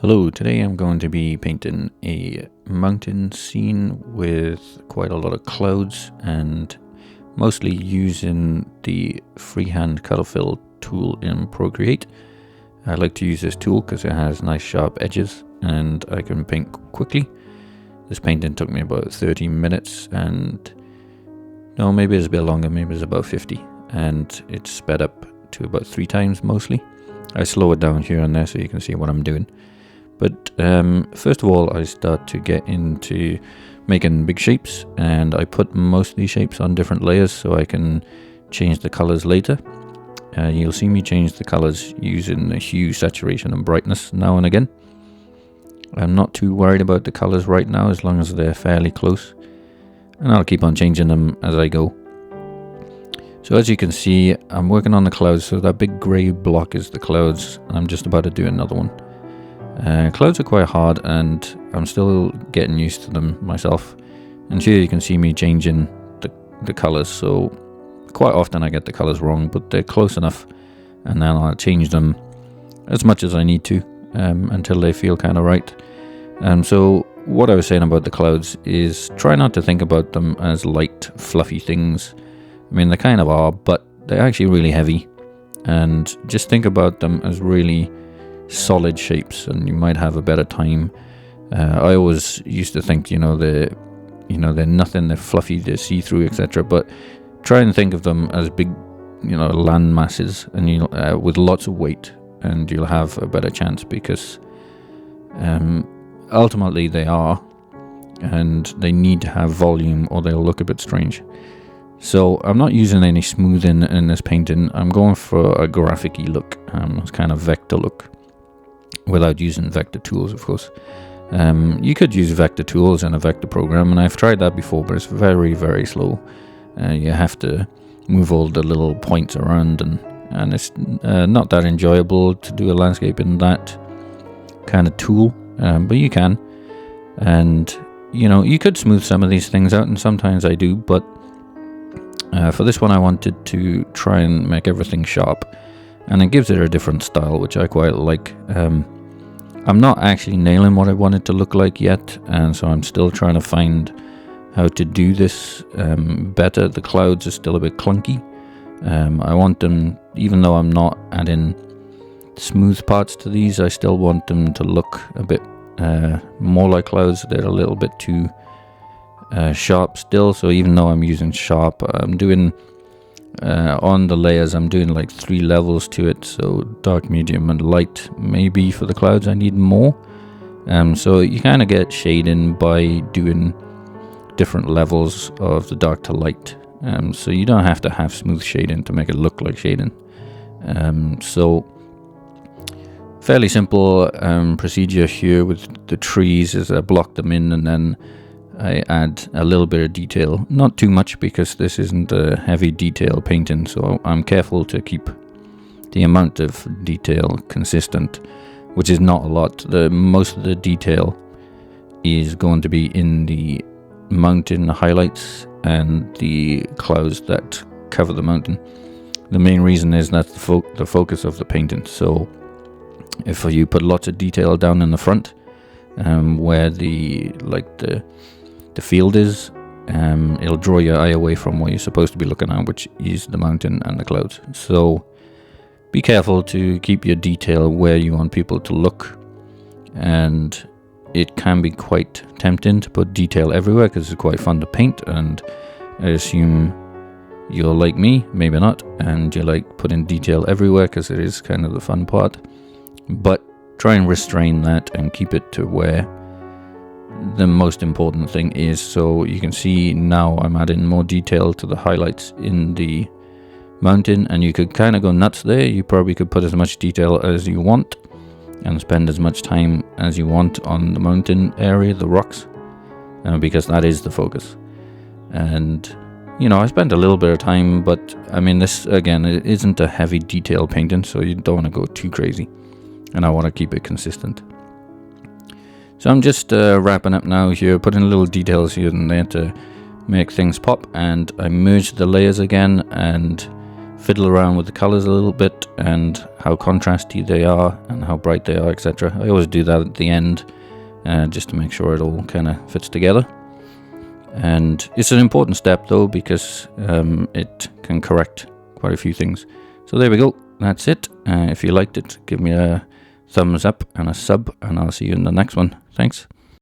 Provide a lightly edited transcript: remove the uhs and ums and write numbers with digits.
Hello, today I'm going to be painting a mountain scene with quite a lot of clouds and mostly using the freehand color fill tool in Procreate. I like to use this tool because it has nice sharp edges and I can paint quickly. This painting took me about 30 minutes and no, maybe it's a bit longer, maybe it's about 50, and it's sped up to about 3 times mostly. I slow it down here and there so you can see what I'm doing. But first of all, I start to get into making big shapes, and I put most of these shapes on different layers so I can change the colors later. You'll see me change the colors using the hue, saturation and brightness now and again. I'm not too worried about the colors right now as long as they're fairly close, and I'll keep on changing them as I go. So as you can see, I'm working on the clouds, so that big grey block is the clouds, and I'm just about to do another one. Clouds are quite hard and I'm still getting used to them myself, and here you can see me changing the colors, so quite often I get the colors wrong, but they're close enough, and then I'll change them as much as I need to until they feel kind of right. So what I was saying about the clouds is try not to think about them as light fluffy things. I mean, they kind of are, but they're actually really heavy, and just think about them as really solid shapes and you might have a better time. I always used to think, they're nothing, they're fluffy, they're see-through, etc. But try and think of them as big, land masses, and with lots of weight, and you'll have a better chance because ultimately they are, and they need to have volume or they'll look a bit strange. So I'm not using any smoothing in this painting. I'm going for a graphic-y look, it's kind of vector look, without using vector tools, of course. You could use vector tools in a vector program, and I've tried that before, but it's very, very slow. You have to move all the little points around, and it's not that enjoyable to do a landscape in that kind of tool, but you can. And, you could smooth some of these things out, and sometimes I do, but for this one I wanted to try and make everything sharp, and it gives it a different style, which I quite like. I'm not actually nailing what I want it to look like yet, and so I'm still trying to find how to do this better. The clouds are still a bit clunky. I want them, even though I'm not adding smooth parts to these, I still want them to look a bit more like clouds. They're a little bit too sharp still, so even though I'm using sharp, I'm doing on the layers, I'm doing like 3 levels to it, so dark, medium and light. Maybe for the clouds I need more, so you kind of get shading by doing different levels of the dark to light, so you don't have to have smooth shading to make it look like shading. So fairly simple procedure here with the trees is I block them in, and then I add a little bit of detail, not too much because this isn't a heavy detail painting, so I'm careful to keep the amount of detail consistent, which is not a lot. Most of the detail is going to be in the mountain highlights and the clouds that cover the mountain. The main reason is that's the focus of the painting. So if you put lots of detail down in the front, where the field is, it'll draw your eye away from what you're supposed to be looking at, which is the mountain and the clouds. So be careful to keep your detail where you want people to look, and it can be quite tempting to put detail everywhere because it's quite fun to paint, and I assume you're like me, maybe not, and you like putting detail everywhere because it is kind of the fun part. But try and restrain that and keep it to where the most important thing is. So you can see now I'm adding more detail to the highlights in the mountain, and you could kind of go nuts there. You probably could put as much detail as you want and spend as much time as you want on the mountain area, the rocks, because that is the focus. And I spent a little bit of time, but I mean, this again, it isn't a heavy detail painting, so you don't want to go too crazy, and I want to keep it consistent. So I'm just wrapping up now here, putting little details here and there to make things pop, and I merged the layers again and fiddle around with the colors a little bit and how contrasty they are and how bright they are, etc. I always do that at the end, just to make sure it all kind of fits together. And it's an important step though, because it can correct quite a few things. So there we go, that's it. If you liked it, give me a thumbs up and a sub, and I'll see you in the next one. Thanks.